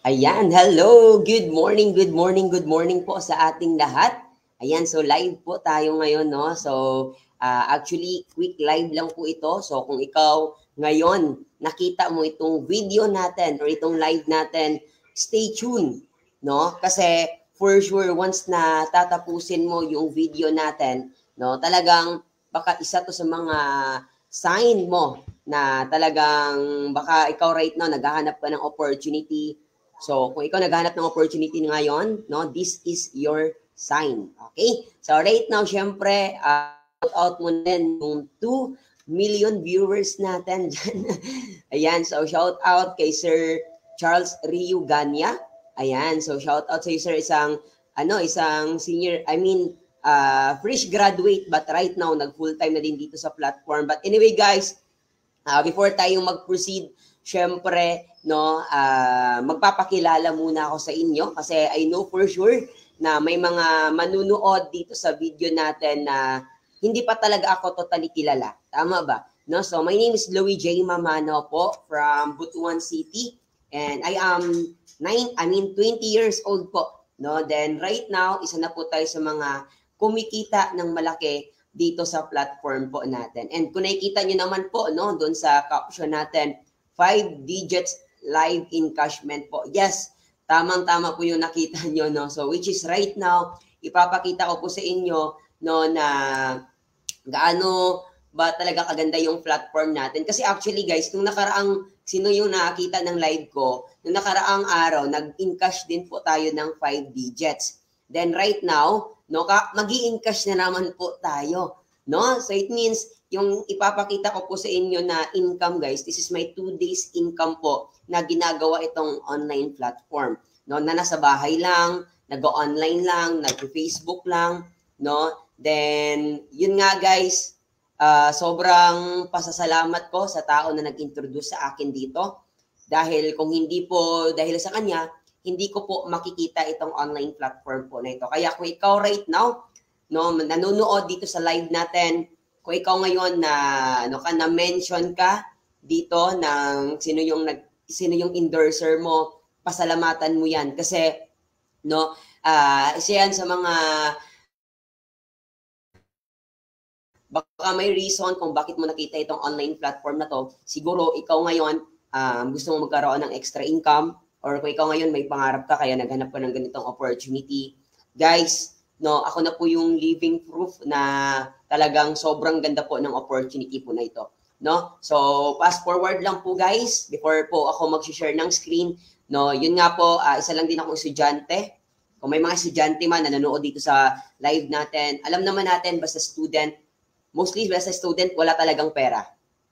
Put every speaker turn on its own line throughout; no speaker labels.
Ayan, hello, good morning, good morning po sa ating lahat. Ayan, so live po tayo ngayon, no? So, actually, quick live lang po ito. So, kung ikaw ngayon nakita mo itong video natin or itong live natin, stay tuned, no? Kasi for sure, once na tatapusin mo yung video natin, no, talagang baka isa to sa mga sign mo na talagang baka ikaw right now naghahanap ka ng opportunity. So, kung ikaw naghanap ng opportunity ngayon, no, this is your sign. Okay? So, right now, syempre, shout out mo din yung 2 million viewers natin dyan. Ayan, so shout out kay Sir Charles Rio Ganya. Ayan, so shout out sa sir, isang senior, fresh graduate, but right now, nag-full-time na din dito sa platform. But anyway, guys, before tayong mag-proceed, syempre, no, magpapakilala muna ako sa inyo kasi I know for sure na may mga manunood dito sa video natin na hindi pa talaga ako totally kilala. Tama ba? No, so my name is Louie J. Mamano po from Butuan City and I am 20 years old po. No, then right now, isa na po tayo sa mga kumikita ng malaki dito sa platform po natin. And kung nakikita nyo naman po, no, doon sa caption natin, 5 digits live encashment po. Yes, tamang-tama po yung nakita nyo, no? So, which is right now, ipapakita ko po sa inyo, no, na gaano ba talaga kaganda yung platform natin. Kasi actually, guys, nung nakaraang, sino yung nakakita ng live ko, nung nakaraang araw, nag-encash din po tayo ng 5 digits. Then right now, no, mag-i-encash na naman po tayo. No? So it means, yung ipapakita ko po sa inyo na income, guys, this is my 2 days income po na ginagawa itong online platform. No? Na nasa bahay lang, nag-online lang, nag-Facebook lang, no? Then, yun nga, guys, sobrang pasasalamat ko sa tao na nag-introduce sa akin dito. Dahil kung hindi po dahil sa kanya, hindi ko po makikita itong online platform po na ito. Kaya kung ikaw right now, no, nanonood dito sa live natin, kung ikaw ngayon na na-mention ka dito ng sino yung endorser mo, pasalamatan mo 'yan kasi no, isa yan sa mga baka may reason kung bakit mo nakita itong online platform na to. Siguro ikaw ngayon gusto mo magkaroon ng extra income or kung ikaw ngayon may pangarap ka kaya naghanap ka ng ganitong opportunity. Guys, no, ako na po yung living proof na talagang sobrang ganda po ng opportunity po na ito. No? So, fast forward lang po guys before po ako mag-share ng screen. No, yun nga po, isa lang din ako estudyante. Kung may mga estudyante man na nanonood dito sa live natin, alam naman natin basta student, mostly basta student, wala talagang pera.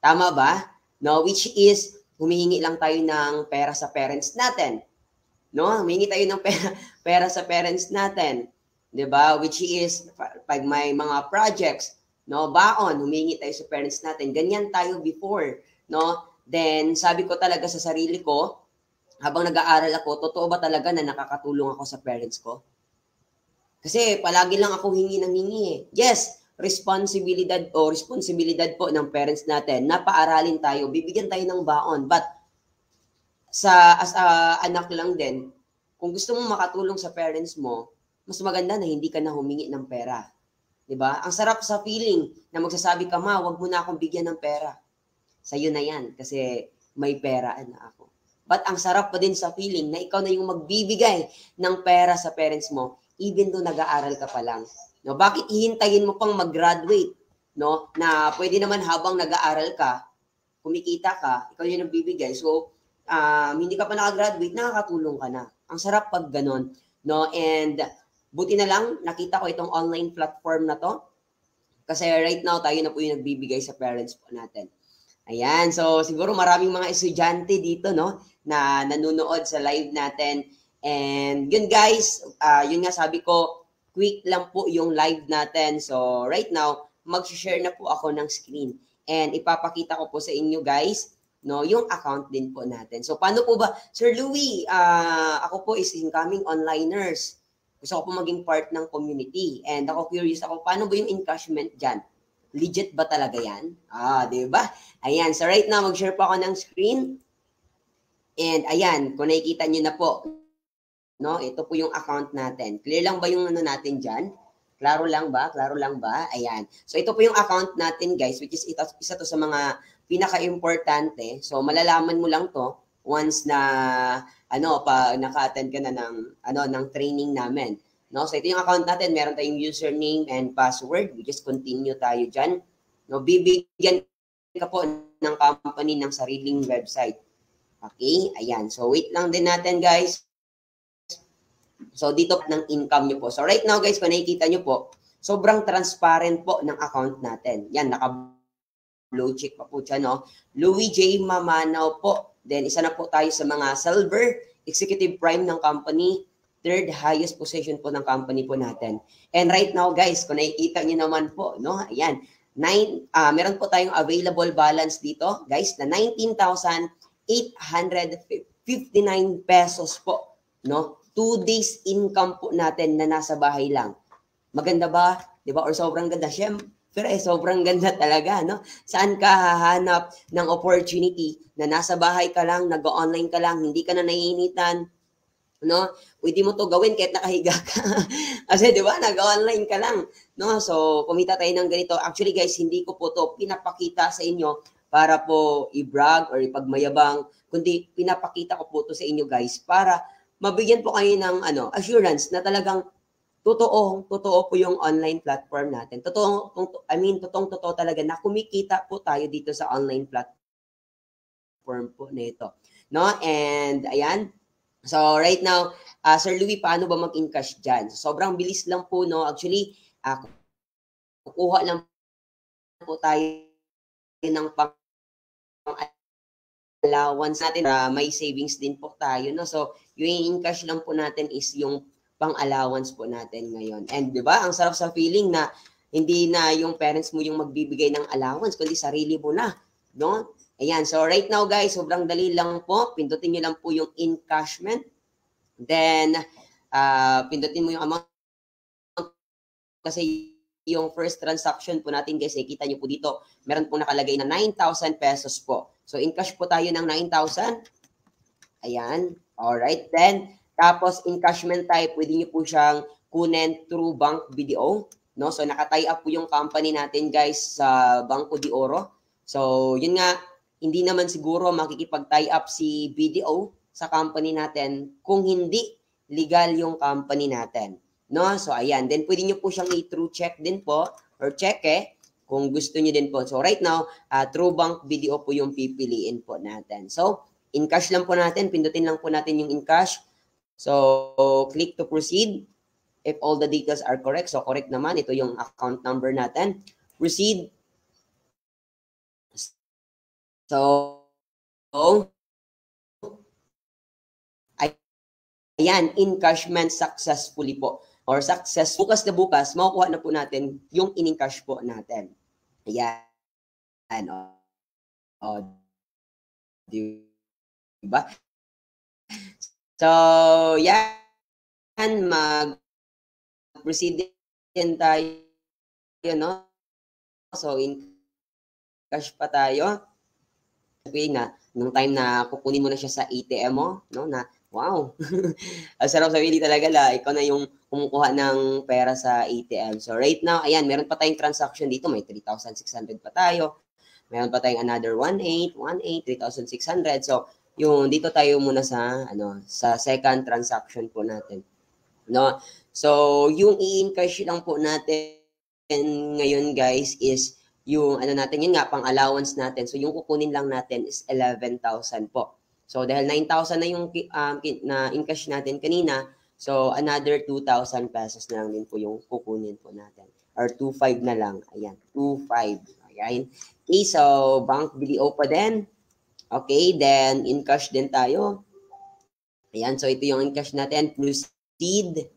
Tama ba? No, which is humihingi lang tayo ng pera sa parents natin. No, humihingi tayo ng pera sa parents natin. 'Di ba? Which is pag may mga projects, no, baon, humihingi tayo sa parents natin. Ganyan tayo before, no? Then sabi ko talaga sa sarili ko, habang nag-aaral ako, totoo ba talaga na nakakatulong ako sa parents ko? Kasi palagi lang ako hingi ng hingi eh. Yes, responsibilidad po ng parents natin na paaralin tayo, bibigyan tayo ng baon. But as a anak lang din, kung gusto mong makatulong sa parents mo, mas maganda na hindi ka na humingi ng pera. 'Di ba? Ang sarap sa feeling na magsasabi ka, "Ma, wag mo na akong bigyan ng pera." Sa'yo na 'yan kasi may pera na ako. But ang sarap pa din sa feeling na ikaw na yung magbibigay ng pera sa parents mo even though nag-aaral ka pa lang. No, bakit hihintayin mo pang mag-graduate, no? Na pwede naman habang nag-aaral ka, kumikita ka, ikaw yung nagbibigay. So, hindi ka pa naka-graduate, nakakatulong ka na. Ang sarap pag ganun, no? And buti na lang nakita ko itong online platform na to kasi right now tayo na po yung nagbibigay sa parents po natin. Ayan, so siguro maraming mga estudyante dito, no, na nanonood sa live natin. And yun guys, yun nga sabi ko, quick lang po yung live natin. So right now, mag-share na po ako ng screen. And ipapakita ko po sa inyo guys, no, yung account din po natin. So paano po ba? Sir Louie, ako po is incoming onliners. Gusto ko po maging part ng community. And ako curious ako, paano ba yung encashment dyan? Legit ba talaga yan? Di ba? Ayan, so right now, mag-share po ako ng screen. And ayan, kung nakikita nyo na po, no, ito po yung account natin. Clear lang ba yung ano natin dyan? Klaro lang ba? Klaro lang ba? Ayan. So ito po yung account natin guys, which is isa to sa mga pinaka-importante. So malalaman mo lang to once na ano pa naka-attend ka na ng training namin. No, so ito yung account natin, meron tayong username and password. We just continue tayo diyan. No, bibigyan ka po ng company ng sariling website. Okay? Ayan. So wait lang din natin guys. So, dito ng income nyo po. So, right now, guys, kung nakikita nyo po, sobrang transparent po ng account natin. Yan, naka-blue check pa po siya, no? Louis J. Mamanaw po. Then, isa na po tayo sa mga silver executive prime ng company. Third highest position po ng company po natin. And right now, guys, kung nakikita nyo naman po, no? Ayan, meron po tayong available balance dito, guys, na 19,859 pesos po, no? 2 days income po natin na nasa bahay lang. Maganda ba? 'Di ba? Or sobrang ganda. Siyempre, sobrang ganda talaga, no? Saan ka hahanap ng opportunity na nasa bahay ka lang, nag-online ka lang, hindi ka na naiinitan, no? Pwede mo to gawin kahit nakahiga ka. Kasi 'di ba, nag-online ka lang, no? So, kumita tayo ng ganito. Actually, guys, hindi ko po to pinapakita sa inyo para po i-brag or ipagmayabang, kundi pinapakita ko po to sa inyo, guys, para mabigyan po kayo ng assurance na talagang totoo po yung online platform natin. Totoong-totoo talaga na kumikita po tayo dito sa online platform po nito. No? And ayan. So right now, Sir Louie, paano ba mag-encash dyan? Sobrang bilis lang po, no? Actually, kukuha lang po tayo ng allowance natin, may savings din po tayo, no? So, yung in-cash lang po natin is yung pang-allowance po natin ngayon. And 'di ba, ang sarap sa feeling na hindi na yung parents mo yung magbibigay ng allowance, kundi sarili mo na, no? Ayan, so right now guys, sobrang dali lang po. Pindutin niyo lang po yung encashment. Then, pindutin mo yung amount kasi yung first transaction po natin guys, kita nyo po dito, meron po nakalagay na 9,000 pesos po. So, in-cash po tayo ng 9,000. Ayan. Alright. Then, tapos encashment type, pwede nyo po siyang kunin through Bank BDO. No? So, nakatie up po yung company natin guys sa Banco de Oro. So, yun nga, hindi naman siguro makikipag-tie up si BDO sa company natin kung hindi legal yung company natin. No? So, ayan. Then, pwede nyo po siyang i-through check din po or cheque kung gusto nyo din po. So, right now, through Bank BDO po yung pipiliin po natin. So, in-cash lang po natin. Pindutin lang po natin yung in-cash. So, click to proceed if all the details are correct. So, correct naman. Ito yung account number natin. Proceed. So, ayan, encashment successfully po. Or success, bukas na bukas, makukuha na po natin yung in-encash po natin. Ayan. O, diba? So, yan, mag-proceed din tayo, no? So, in-cash pa tayo. Sabihin na, nung time na kukunin mo na siya sa ATM mo, no, na, wow, ang sarap sabihin talaga la, ikaw na yung kumukuha ng pera sa ATM. So, right now, ayan, meron pa tayong transaction dito, may 3,600 pa tayo. Meron pa tayong another 3,600. So, yung dito tayo muna sa sa second transaction po natin. No? So, yung i-encash lang po natin ngayon guys is yung natin yun nga pang allowance natin. So, yung kukunin lang natin is 11,000 po. So, dahil 9,000 na yung na encash natin kanina, so another 2,000 pesos na lang din po yung kukunin po natin. Or 2,500 na lang. Ayan, 2,500. Ayan. Okay, so Bank BDO pa din. Okay, then in-cash din tayo. Ayan, so ito yung in-cash natin. Proceed.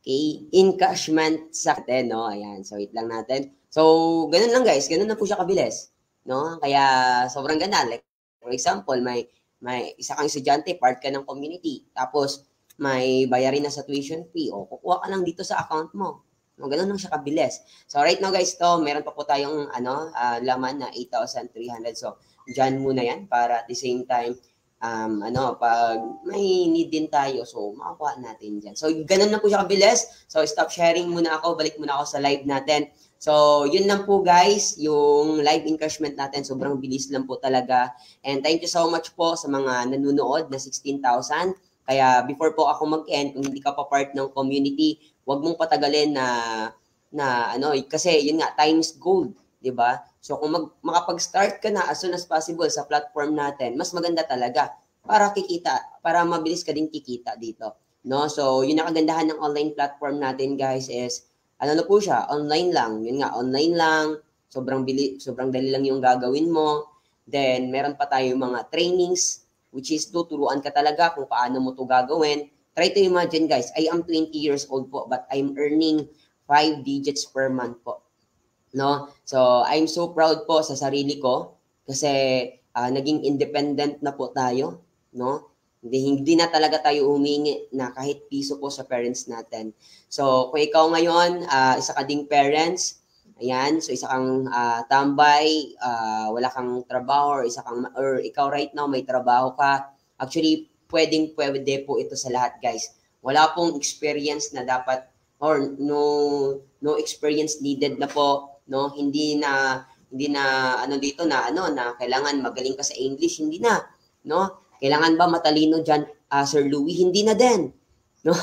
Okay, encashment sa atin, no? Ayan, so wait lang natin. So, ganun lang guys, ganun na po siya kabilis, no? Kaya sobrang ganda. Like, for example, may isa kang estudyante, part ka ng community, tapos may bayarin na sa tuition fee, o kukuha ka lang dito sa account mo. No, ganun lang siya kabilis. So right now guys, to meron pa po tayong laman na 8,300. So diyan muna yan para at the same time pag may need din tayo, so makakuha natin diyan. So ganun lang po siya kabilis. So stop sharing muna ako, balik muna ako sa live natin. So yun lang po guys, yung live encashment natin, sobrang bilis lang po talaga. And thank you so much po sa mga nanonood na 16,000. Kaya before po ako mag-end, kung hindi ka pa part ng community, wag mong patagalin kasi yun nga, time is gold, 'di ba? So kung makapag-start ka na as soon as possible sa platform natin, mas maganda talaga para mabilis ka din kikita dito, no? So yun ang kagandahan ng online platform natin, guys, is na po siya, online lang. Yun nga, online lang, sobrang dali lang yung gagawin mo. Then meron pa tayo mga trainings which is tuturuan ka talaga kung paano mo to gagawin. Try to imagine, guys, I am 20 years old po, but I'm earning 5 digits per month po. No? So, I'm so proud po sa sarili ko kasi naging independent na po tayo, no? Hindi na talaga tayo humingi na kahit piso po sa parents natin. So, kung ikaw ngayon, isa ka ding parents, ayan, so isa kang tambay, wala kang trabaho, or ikaw right now may trabaho ka, actually, pwede po ito sa lahat, guys. Wala pong experience na dapat or no experience needed na po, no? Hindi na na kailangan magaling ka sa English, hindi na, no? Kailangan ba matalino diyan, Sir Louie? Hindi na din, no?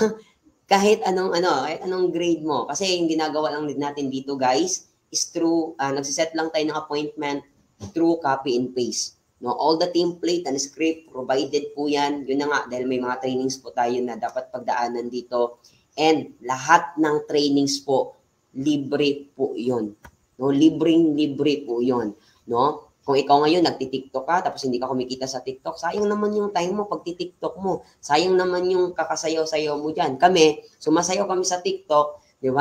Kahit anong grade mo, kasi yung ginagawa lang natin dito, guys, is through nagsiset lang tayo ng appointment through copy and paste. No, all the template and script provided po yan. Yun na nga, dahil may mga trainings po tayo na dapat pagdaanan dito. And lahat ng trainings po, libre po yun. No, libre po yun. No? Kung ikaw ngayon nagti-TikTok ka, tapos hindi ka kumikita sa TikTok, sayang naman yung time mo pag ti-TikTok mo. Sayang naman yung kakasayaw-sayaw mo dyan. Kami, sumasayaw kami sa TikTok, di ba?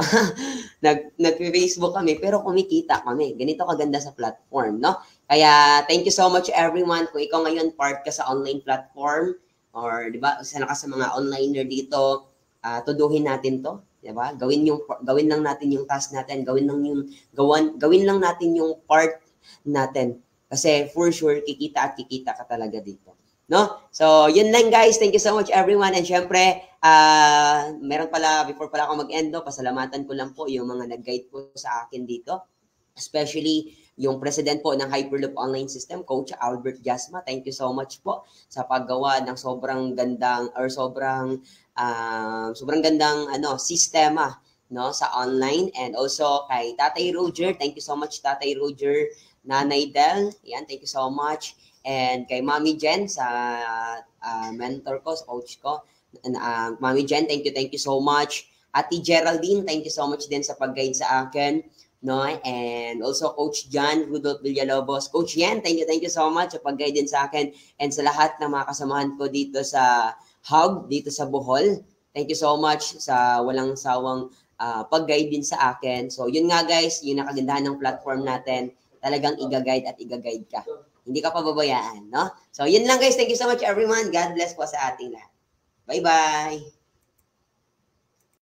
Nag-Facebook kami, pero kumikita kami. Ganito kaganda sa platform, no? Kaya, thank you so much everyone. Kung ikaw ngayon part ka sa online platform, or di ba, isa na ka sa mga onliner dito, tuduhin natin to, di ba? Gawin lang natin yung task natin, gawin lang natin yung part natin. Kasi for sure, kikita ka talaga dito. No? So, yun lang guys. Thank you so much everyone. And syempre, meron pala, before pala ako mag-endo, pasalamatan ko lang po yung mga nag-guide po sa akin dito. Especially yung president po ng Hyperloop Online System, Coach Albert Jasma. Thank you so much po sa paggawa ng sobrang gandang sistema, no, sa online. And also kay Tatay Roger, thank you so much Tatay Roger. Nanay Del, yan, thank you so much. And kay Mami Jen sa mentor ko, sa coach ko. Mami Jen, thank you so much. Ate Geraldine, thank you so much din sa pag-guide sa akin. No? And also Coach John Rudolph Villalobos. Coach Yan, thank you so much sa pag-guide din sa akin. And sa lahat ng mga kasamahan ko dito sa hub, dito sa Bohol. Thank you so much sa walang sawang pag-guide din sa akin. So yun nga guys, yun ang kagandahan ng platform natin. Talagang i-guide ka. Hindi ka pababayaan, no? So yun lang guys, thank you so much everyone. God bless po sa ating lahat. Bye-bye!